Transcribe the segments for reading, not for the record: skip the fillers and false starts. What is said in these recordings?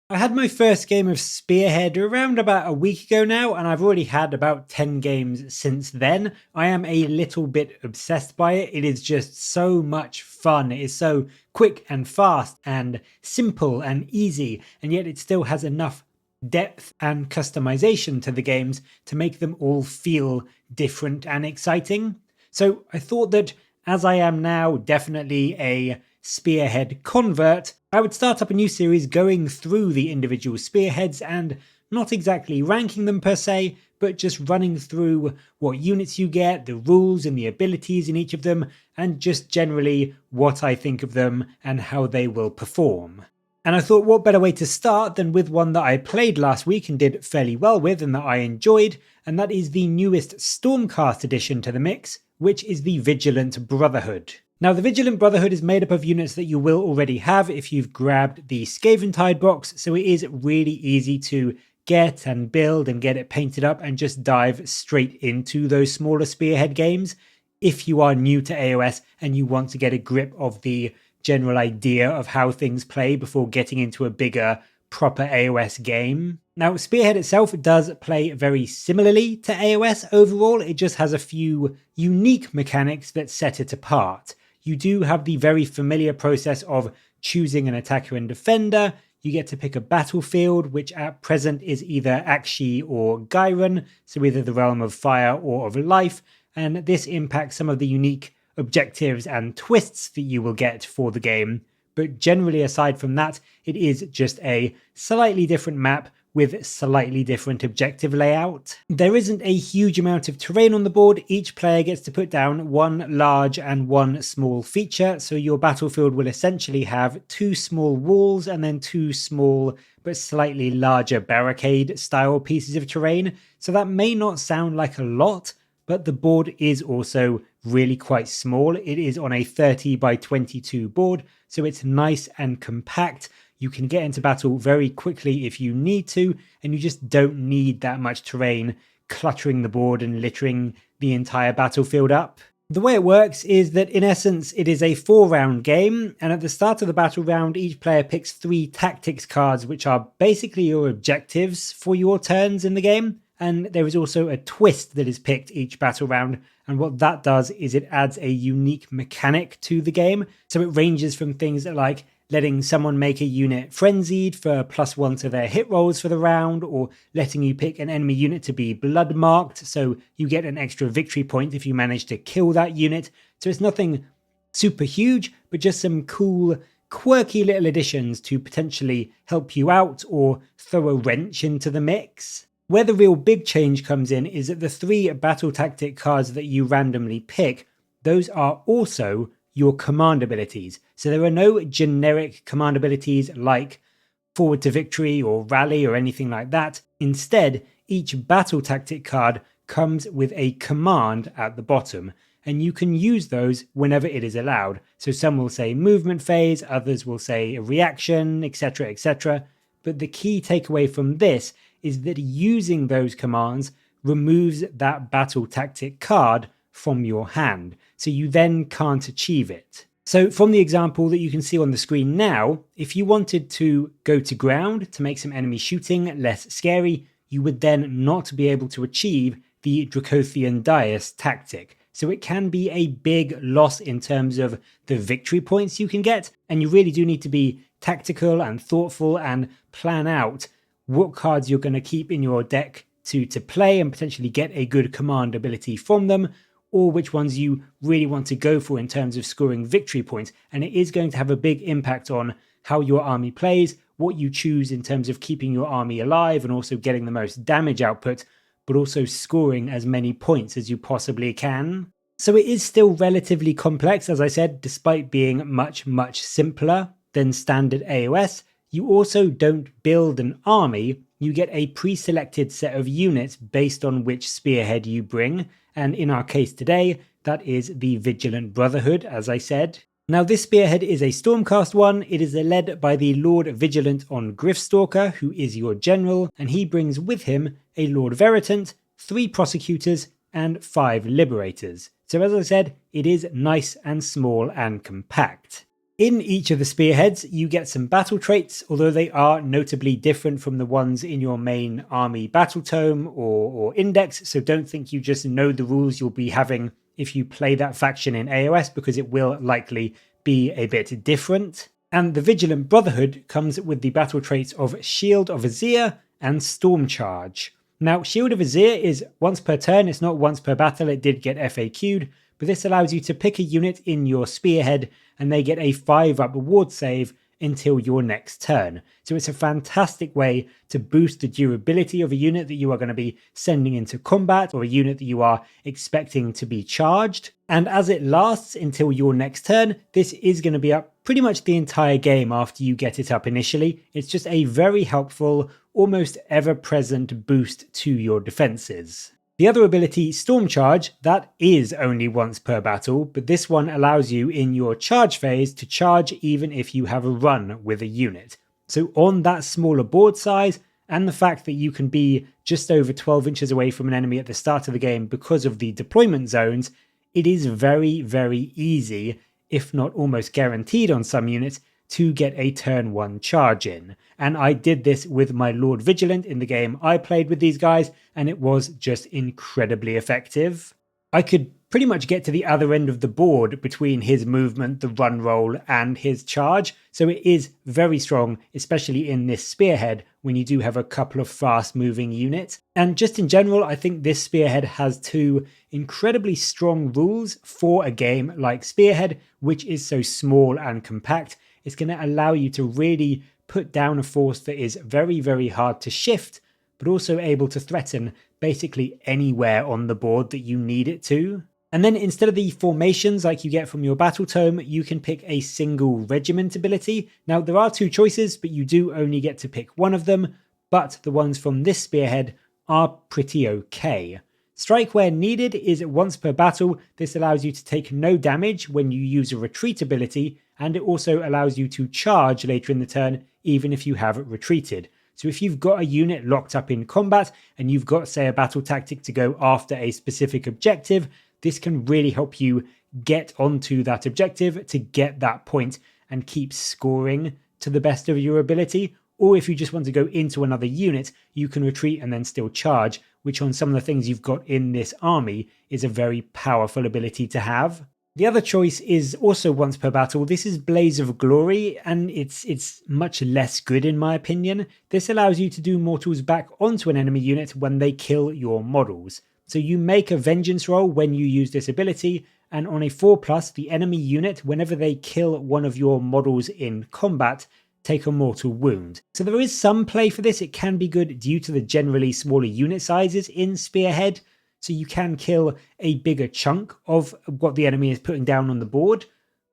I had my first game of Spearhead around about a week ago now, and I've already had about 10 games since then. I am a little bit obsessed by it. It is just so much fun. It is so quick and fast and simple and easy, and yet it still has enough depth and customization to the games to make them all feel different and exciting. So I thought that as I am now definitely a Spearhead convert, I would start up a new series going through the individual spearheads and not exactly ranking them per se, but just running through what units you get, the rules and the abilities in each of them, and just generally what I think of them and how they will perform. And I thought what better way to start than with one that I played last week and did fairly well with and that I enjoyed, and that is the newest Stormcast addition to the mix, which is the Vigilant Brotherhood. Now, the Vigilant Brotherhood is made up of units that you will already have if you've grabbed the Skaventide box, so it is really easy to get and build and get it painted up and just dive straight into those smaller Spearhead games if you are new to AOS and you want to get a grip of the general idea of how things play before getting into a bigger proper AOS game. Now, Spearhead itself does play very similarly to AOS overall. It just has a few unique mechanics that set it apart. You do have the very familiar process of choosing an attacker and defender. You get to pick a battlefield, which at present is either Akshi or Gyron, so either the realm of fire or of life, and this impacts some of the unique objectives and twists that you will get for the game. But generally, aside from that, it is just a slightly different map with slightly different objective layout. There isn't a huge amount of terrain on the board. Each player gets to put down one large and one small feature, so your battlefield will essentially have two small walls and then two small but slightly larger barricade style pieces of terrain. So that may not sound like a lot, but the board is also really quite small. It is on a 30 by 22 board, so it's nice and compact. You can get into battle very quickly if you need to, and you just don't need that much terrain cluttering the board and littering the entire battlefield up. The way it works is that in essence it is a 4-round game, and at the start of the battle round each player picks 3 tactics cards, which are basically your objectives for your turns in the game. And there is also a twist that is picked each battle round, and what that does is it adds a unique mechanic to the game. So it ranges from things like letting someone make a unit frenzied for +1 to their hit rolls for the round, or letting you pick an enemy unit to be blood marked, so you get an extra victory point if you manage to kill that unit. So it's nothing super huge, but just some cool, quirky little additions to potentially help you out or throw a wrench into the mix. Where the real big change comes in is that the 3 battle tactic cards that you randomly pick, those are also your command abilities. So there are no generic command abilities like forward to victory or rally or anything like that. Instead, each battle tactic card comes with a command at the bottom, and you can use those whenever it is allowed. So some will say movement phase, others will say a reaction, etc, etc. But the key takeaway from this is that using those commands removes that battle tactic card from your hand, so you then can't achieve it. So from the example that you can see on the screen now, if you wanted to go to ground to make some enemy shooting less scary, you would then not be able to achieve the Dracothian Dais tactic. So it can be a big loss in terms of the victory points you can get, and you really do need to be tactical and thoughtful and plan out what cards you're going to keep in your deck to play and potentially get a good command ability from them, or which ones you really want to go for in terms of scoring victory points. And it is going to have a big impact on how your army plays, what you choose in terms of keeping your army alive and also getting the most damage output, but also scoring as many points as you possibly can. So it is still relatively complex, as I said, despite being much, much simpler than standard AOS. You also don't build an army, you get a pre-selected set of units based on which spearhead you bring, and in our case today, that is the Vigilant Brotherhood, as I said. Now this spearhead is a Stormcast one. It is led by the Lord-Vigilant on Gryph-Stalker, who is your general, and he brings with him a Lord-Veritant, 3 Prosecutors, and 5 Liberators. So as I said, it is nice and small and compact. In each of the spearheads, you get some battle traits, although they are notably different from the ones in your main army battle tome or index, so don't think you just know the rules you'll be having if you play that faction in AOS, because it will likely be a bit different. And the Vigilant Brotherhood comes with the battle traits of Shield of Azir and Storm Charge. Now, Shield of Azir is once per turn, it's not once per battle, it did get FAQ'd, but this allows you to pick a unit in your spearhead and they get a 5-up ward save until your next turn. So it's a fantastic way to boost the durability of a unit that you are going to be sending into combat, or a unit that you are expecting to be charged. And as it lasts until your next turn, this is going to be up pretty much the entire game after you get it up initially. It's just a very helpful, almost ever-present boost to your defenses. The other ability, Storm Charge, that is only once per battle, but this one allows you in your charge phase to charge even if you have a run with a unit. So on that smaller board size, and the fact that you can be just over 12 inches away from an enemy at the start of the game because of the deployment zones, it is very, very easy, if not almost guaranteed on some units, to get a turn 1 charge in. And I did this with my Lord-Vigilant in the game I played with these guys, and it was just incredibly effective. I could pretty much get to the other end of the board between his movement, the run roll, and his charge, so it is very strong, especially in this spearhead when you do have a couple of fast moving units. And just in general, I think this spearhead has 2 incredibly strong rules for a game like Spearhead, which is so small and compact. It's going to allow you to really put down a force that is very, very hard to shift, but also able to threaten basically anywhere on the board that you need it to. And then instead of the formations like you get from your battle tome, you can pick a single regiment ability. Now, there are 2 choices, but you do only get to pick one of them, but the ones from this spearhead are pretty okay. Strike where needed is once per battle. This allows you to take no damage when you use a retreat ability, and it also allows you to charge later in the turn even if you have retreated. So if you've got a unit locked up in combat and you've got, say, a battle tactic to go after a specific objective, this can really help you get onto that objective to get that point and keep scoring to the best of your ability. Or if you just want to go into another unit, you can retreat and then still charge, which on some of the things you've got in this army is a very powerful ability to have. The other choice is also once per battle. This is Blaze of Glory, and it's much less good in my opinion. This allows you to do mortals back onto an enemy unit when they kill your models. So you make a vengeance roll when you use this ability, and on a 4+, the enemy unit, whenever they kill one of your models in combat, take a mortal wound. So there is some play for this. It can be good due to the generally smaller unit sizes in Spearhead. So you can kill a bigger chunk of what the enemy is putting down on the board,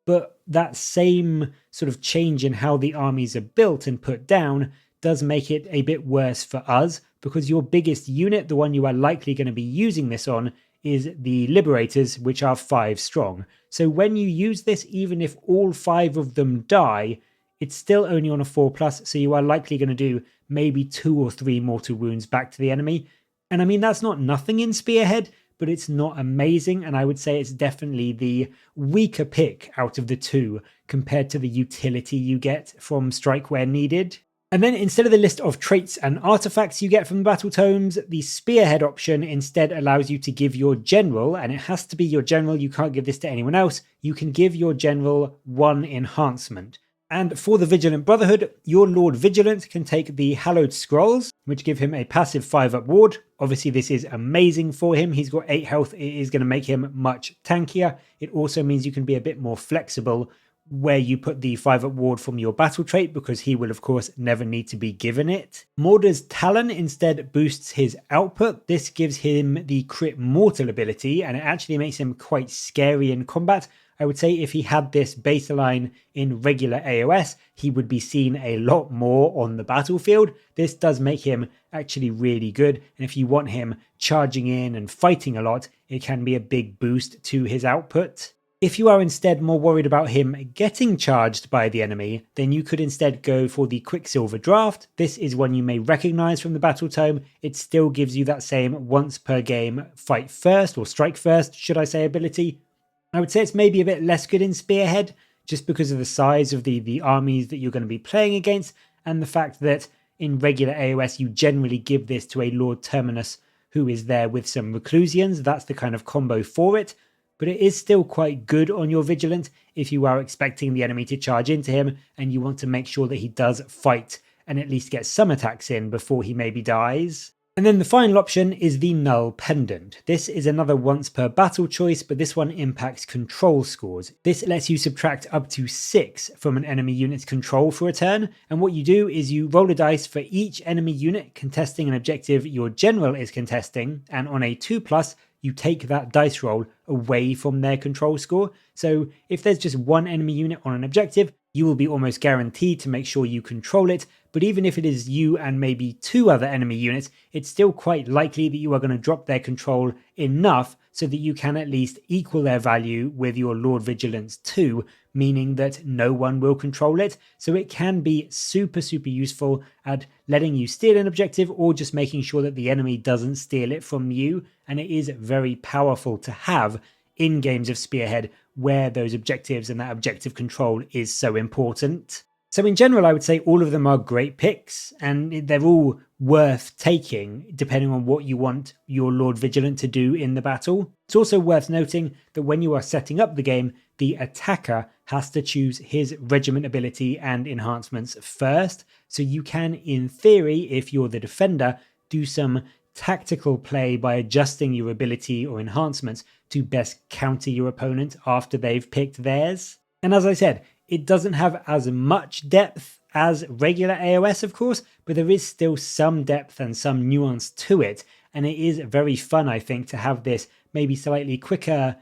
but that same sort of change in how the armies are built and put down does make it a bit worse for us, because your biggest unit, the one you are likely going to be using this on, is the Liberators, which are 5 strong. So when you use this, even if all 5 of them die, it's still only on a 4+, so you are likely going to do maybe 2 or 3 mortal wounds back to the enemy. And I mean, that's not nothing in Spearhead, but it's not amazing, and I would say it's definitely the weaker pick out of the 2 compared to the utility you get from Strike Where Needed. And then instead of the list of traits and artifacts you get from the battle tomes, the Spearhead option instead allows you to give your general, and it has to be your general, you can't give this to anyone else, you can give your general 1 enhancement. And for the Vigilant Brotherhood, your Lord-Vigilant can take the Hallowed Scrolls, which give him a passive 5-up ward. Obviously, this is amazing for him. He's got 8 health. It is going to make him much tankier. It also means you can be a bit more flexible where you put the 5-up ward from your battle trait, because he will, of course, never need to be given it. Mordar's Talon instead boosts his output. This gives him the Crit Mortal ability, and it actually makes him quite scary in combat. I would say if he had this baseline in regular AOS, he would be seen a lot more on the battlefield. This does make him actually really good, and if you want him charging in and fighting a lot, it can be a big boost to his output. If you are instead more worried about him getting charged by the enemy, then you could instead go for the Quicksilver Draft. This is one you may recognize from the battle tome. It still gives you that same once per game fight first, or strike first, should I say, ability. I would say it's maybe a bit less good in Spearhead, just because of the size of the armies that you're going to be playing against, and the fact that in regular AOS you generally give this to a Lord Terminus who is there with some Reclusians. That's the kind of combo for it, but it is still quite good on your Vigilant if you are expecting the enemy to charge into him and you want to make sure that he does fight and at least get some attacks in before he maybe dies. And then the final option is the Null Pendant. This is another once per battle choice, but this one impacts control scores. This lets you subtract up to 6 from an enemy unit's control for a turn, and what you do is you roll a dice for each enemy unit contesting an objective your general is contesting, and on a 2+, you take that dice roll away from their control score. So if there's just one enemy unit on an objective, you will be almost guaranteed to make sure you control it, but even if it is you and maybe 2 other enemy units, it's still quite likely that you are going to drop their control enough so that you can at least equal their value with your Lord-Vigilants too, meaning that no one will control it. So it can be super useful at letting you steal an objective or just making sure that the enemy doesn't steal it from you, and it is very powerful to have in games of Spearhead where those objectives and that objective control is so important. So in general, I would say all of them are great picks, and they're all worth taking depending on what you want your Lord-Vigilant to do in the battle. It's also worth noting that when you are setting up the game, the attacker has to choose his regiment ability and enhancements first, so you can, in theory, if you're the defender, do some tactical play by adjusting your ability or enhancements to best counter your opponent after they've picked theirs. And as I said, it doesn't have as much depth as regular AOS, of course, but there is still some depth and some nuance to it, and it is very fun, I think, to have this maybe slightly quicker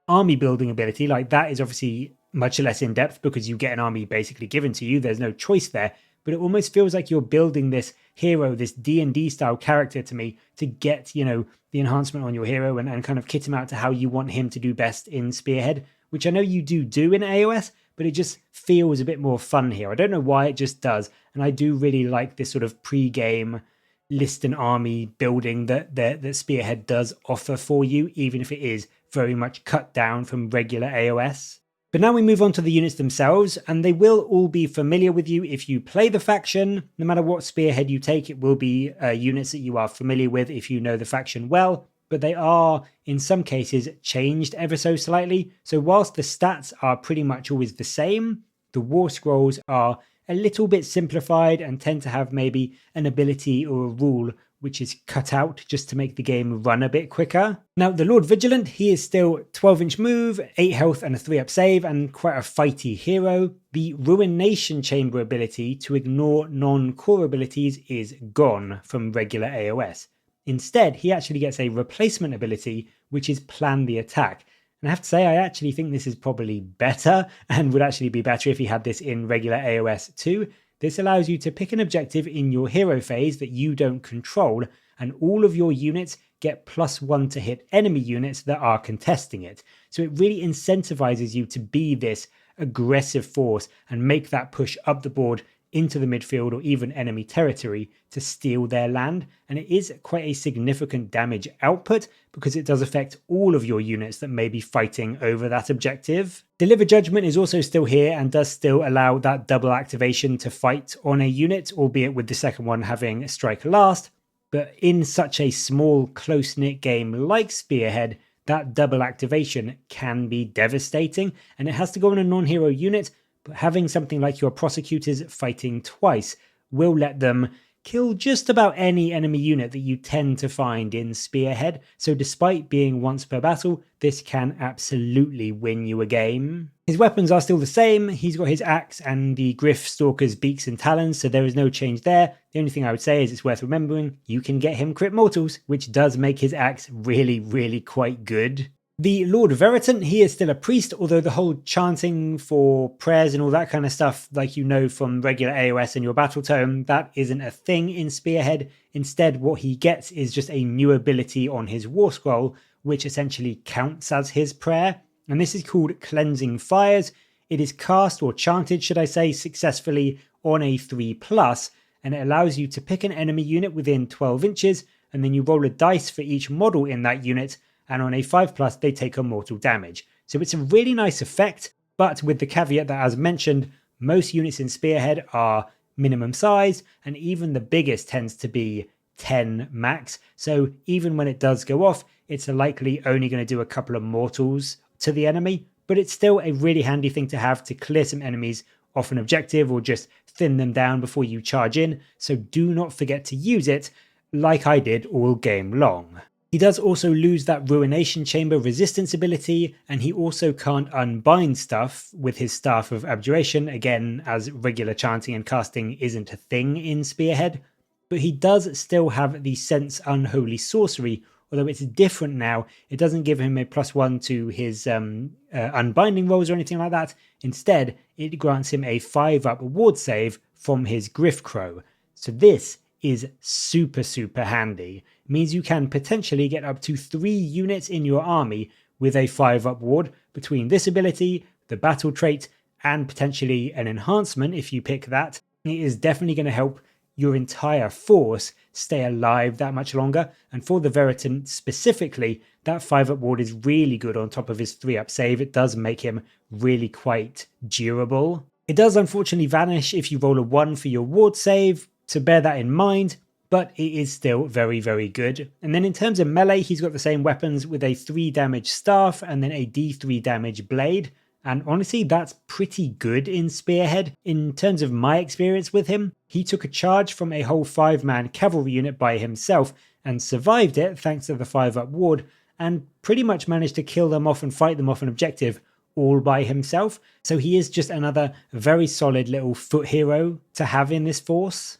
army building ability. Like, that is obviously much less in depth because you get an army basically given to you, there's no choice there, but it almost feels like you're building this hero, this D&D style character to me, to get, you know, the enhancement on your hero and kind of kit him out to how you want him to do best in Spearhead, which I know you do in AOS, but it just feels a bit more fun here. I don't know why, it just does. And I do really like this sort of pre-game list and army building that Spearhead does offer for you, even if it is very much cut down from regular AOS. But now we move on to the units themselves, and they will all be familiar with you if you play the faction. No matter what Spearhead you take, it will be units that you are familiar with if you know the faction well. But they are, in some cases, changed ever so slightly. So whilst the stats are pretty much always the same, the war scrolls are a little bit simplified and tend to have maybe an ability or a rule which is cut out just to make the game run a bit quicker. Now, the Lord-Vigilant, he is still 12-inch move, 8 health and a 3-up save, and quite a fighty hero. The Ruination Chamber ability to ignore non-core abilities is gone from regular AOS. Instead, he actually gets a replacement ability, which is Plan the Attack. And I have to say, I actually think this is probably better, and would actually be better if he had this in regular AOS too. This allows you to pick an objective in your hero phase that you don't control, and all of your units get +1 to hit enemy units that are contesting it. So it really incentivizes you to be this aggressive force and make that push up the board into the midfield or even enemy territory to steal their land, and it is quite a significant damage output because it does affect all of your units that may be fighting over that objective. Deliver Judgment is also still here and does still allow that double activation to fight on a unit, albeit with the second one having strike last, but in such a small close-knit game like Spearhead, that double activation can be devastating, and it has to go on a non-hero unit. But having something like your Prosecutors fighting twice will let them kill just about any enemy unit that you tend to find in Spearhead. So despite being once per battle, this can absolutely win you a game. His weapons are still the same. He's got his axe and the Gryph-Stalker's beaks and talons, so there is no change there. The only thing I would say is it's worth remembering, you can get him crit mortals, which does make his axe really quite good. The Lord-Veritant, he is still a priest, although the whole chanting for prayers and all that kind of stuff, like you know from regular AOS and your battle tome, that isn't a thing in Spearhead. Instead, what he gets is just a new ability on his Warscroll, which essentially counts as his prayer. And this is called Cleansing Fires. It is cast, or chanted should I say, successfully on a 3+, and it allows you to pick an enemy unit within 12 inches, and then you roll a dice for each model in that unit, and on a 5+, they take a mortal damage. So it's a really nice effect. but with the caveat that, as mentioned, most units in Spearhead are minimum size, and even the biggest tends to be 10 max. So even when it does go off, it's likely only going to do a couple of mortals to the enemy, but it's still a really handy thing to have to clear some enemies off an objective or just thin them down before you charge in. So do not forget to use it like I did all game long. He does also lose that Ruination Chamber resistance ability, and he also can't unbind stuff with his Staff of Abjuration, again, as regular chanting and casting isn't a thing in Spearhead. But he does still have the Sense Unholy Sorcery, although it's different now. It doesn't give him a +1 to his unbinding rolls or anything like that. Instead, it grants him a 5-up ward save from his Gryph Crow. So this is super handy. It means you can potentially get up to 3 units in your army with a 5-up ward between this ability, the battle trait, and potentially an enhancement if you pick that. It is definitely going to help your entire force stay alive that much longer, and for the Veritant specifically, that 5-up ward is really good on top of his 3-up save. It does make him really quite durable. It does unfortunately vanish if you roll a 1 for your ward save, so bear that in mind, but it is still very good. And then in terms of melee, he's got the same weapons with a 3 damage staff and then a d3 damage blade. And honestly, that's pretty good in Spearhead. In terms of my experience with him, he took a charge from a whole 5-man cavalry unit by himself and survived it thanks to the 5-up ward, and pretty much managed to kill them off and fight them off an objective all by himself. So he is just another very solid little foot hero to have in this force.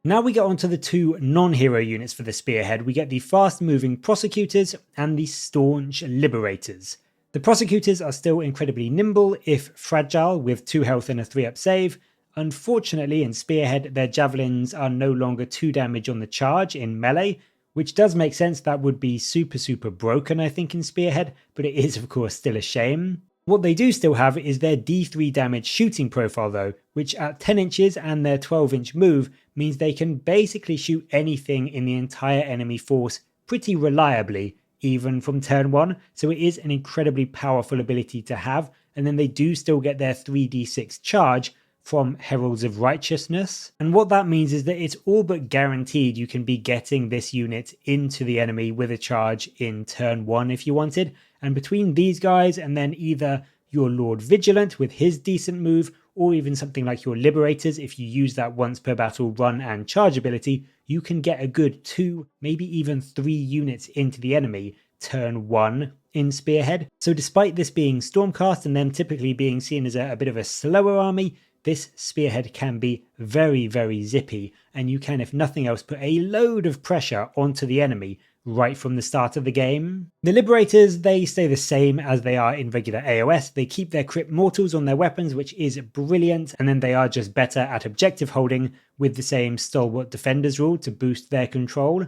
Now we get on to the 2 non-hero units for the Spearhead. We get the fast-moving Prosecutors and the staunch Liberators. The Prosecutors are still incredibly nimble, if fragile, with 2 health and a 3-up save. Unfortunately, in Spearhead, their javelins are no longer 2 damage on the charge in melee, which does make sense. That would be super broken, I think, in Spearhead, but it is, of course, still a shame. What they do still have is their d3 damage shooting profile though, which at 10 inches and their 12-inch move means they can basically shoot anything in the entire enemy force pretty reliably, even from turn 1, so it is an incredibly powerful ability to have. And then they do still get their 3d6 charge from Heralds of Righteousness, and what that means is that it's all but guaranteed you can be getting this unit into the enemy with a charge in turn 1 if you wanted. And between these guys and then either your Lord-Vigilant with his decent move, or even something like your Liberators, if you use that once per battle run and charge ability, you can get a good 2, maybe even 3 units into the enemy turn 1 in Spearhead. So despite this being Stormcast and them typically being seen as a bit of a slower army, this Spearhead can be very zippy, and you can, if nothing else, put a load of pressure onto the enemy right from the start of the game. The Liberators, they stay the same as they are in regular AOS. They keep their Crypt Mortals on their weapons, which is brilliant, and then they are just better at objective holding with the same Stalwart Defenders rule to boost their control.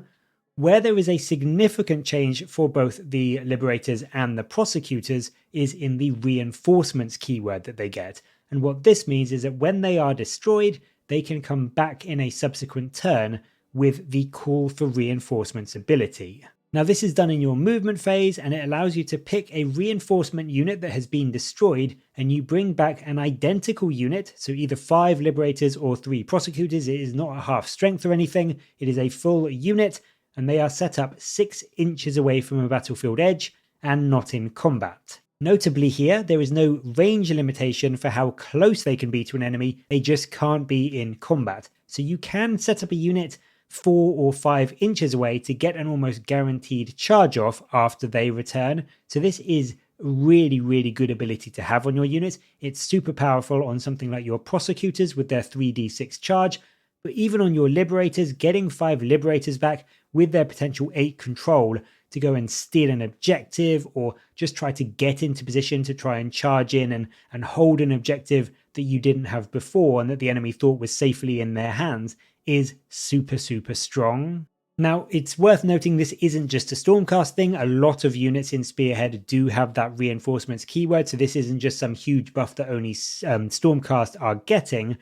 Where there is a significant change for both the Liberators and the Prosecutors is in the reinforcements keyword that they get. And what this means is that when they are destroyed, they can come back in a subsequent turn with the Call for Reinforcements ability. Now this is done in your movement phase, and it allows you to pick a reinforcement unit that has been destroyed, and you bring back an identical unit, so either 5 Liberators or 3 Prosecutors. It is not a half strength or anything, it is a full unit, and they are set up 6 inches away from a battlefield edge and not in combat. Notably here, there is no range limitation for how close they can be to an enemy, they just can't be in combat. So you can set up a unit 4 or 5 inches away to get an almost guaranteed charge off after they return. So this is really good ability to have on your units. It's super powerful on something like your Prosecutors with their 3d6 charge, but even on your Liberators, getting 5 Liberators back with their potential 8 control to go and steal an objective or just try to get into position to try and charge in and hold an objective that you didn't have before and that the enemy thought was safely in their hands is super strong. Now, it's worth noting this isn't just a Stormcast thing. A lot of units in Spearhead do have that reinforcements keyword, so this isn't just some huge buff that only Stormcast are getting,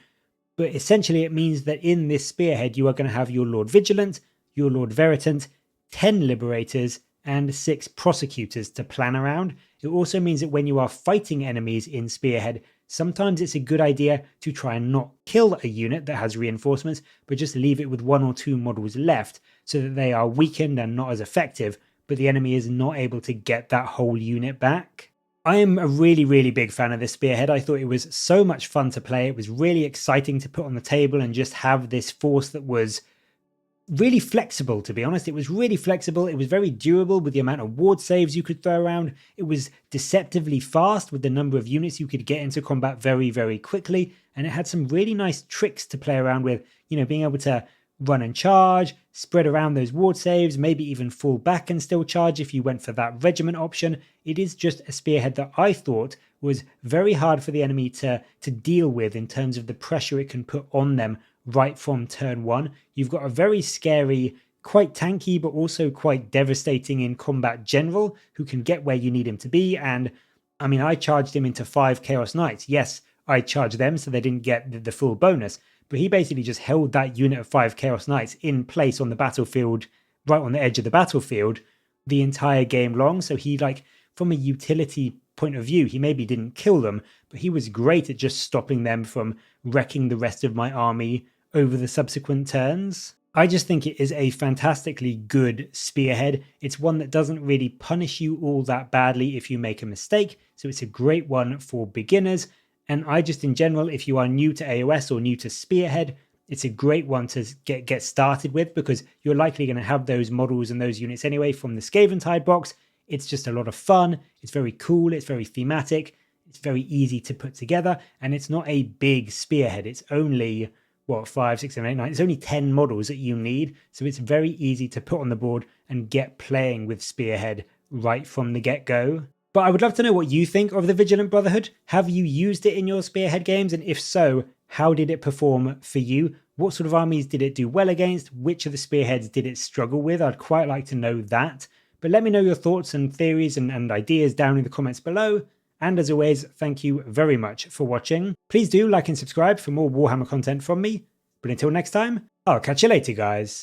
but essentially it means that in this Spearhead you are going to have your Lord-Vigilant, your Lord-Veritant, 10 Liberators, and 6 Prosecutors to plan around. It also means that when you are fighting enemies in Spearhead, sometimes it's a good idea to try and not kill a unit that has reinforcements, but just leave it with 1 or 2 models left so that they are weakened and not as effective, but the enemy is not able to get that whole unit back. I am a really big fan of this Spearhead. I thought it was so much fun to play. It was really exciting to put on the table and just have this force that was really flexible, to be honest. It was really flexible. It was very durable with the amount of ward saves you could throw around. It was deceptively fast with the number of units you could get into combat very quickly. And it had some really nice tricks to play around with, you know, being able to run and charge, spread around those ward saves, maybe even fall back and still charge if you went for that regiment option. It is just a Spearhead that I thought was very hard for the enemy to deal with in terms of the pressure it can put on them right from turn 1. You've got a very scary, quite tanky, but also quite devastating in combat general who can get where you need him to be. And I mean, I charged him into 5 Chaos Knights. Yes, I charged them so they didn't get the full bonus, but he basically just held that unit of 5 Chaos Knights in place on the battlefield, right on the edge of the battlefield, the entire game long. So he, like, from a utility point of view, he maybe didn't kill them, but he was great at just stopping them from wrecking the rest of my army over the subsequent turns. I just think it is a fantastically good Spearhead. It's one that doesn't really punish you all that badly if you make a mistake, so it's a great one for beginners. And I just, in general, if you are new to AOS or new to Spearhead, it's a great one to get started with, because you're likely going to have those models and those units anyway from the Skaventide box. It's just a lot of fun. It's very cool. It's very thematic. It's very easy to put together. And it's not a big Spearhead. It's only, 5, 6, 7, 8, 9. It's only 10 models that you need. So it's very easy to put on the board and get playing with Spearhead right from the get-go. But I would love to know what you think of the Vigilant Brotherhood. Have you used it in your Spearhead games? And if so, how did it perform for you? What sort of armies did it do well against? Which of the Spearheads did it struggle with? I'd quite like to know that. But let me know your thoughts and theories and ideas down in the comments below. And as always, thank you very much for watching. Please do like and subscribe for more Warhammer content from me. But until next time, I'll catch you later, guys.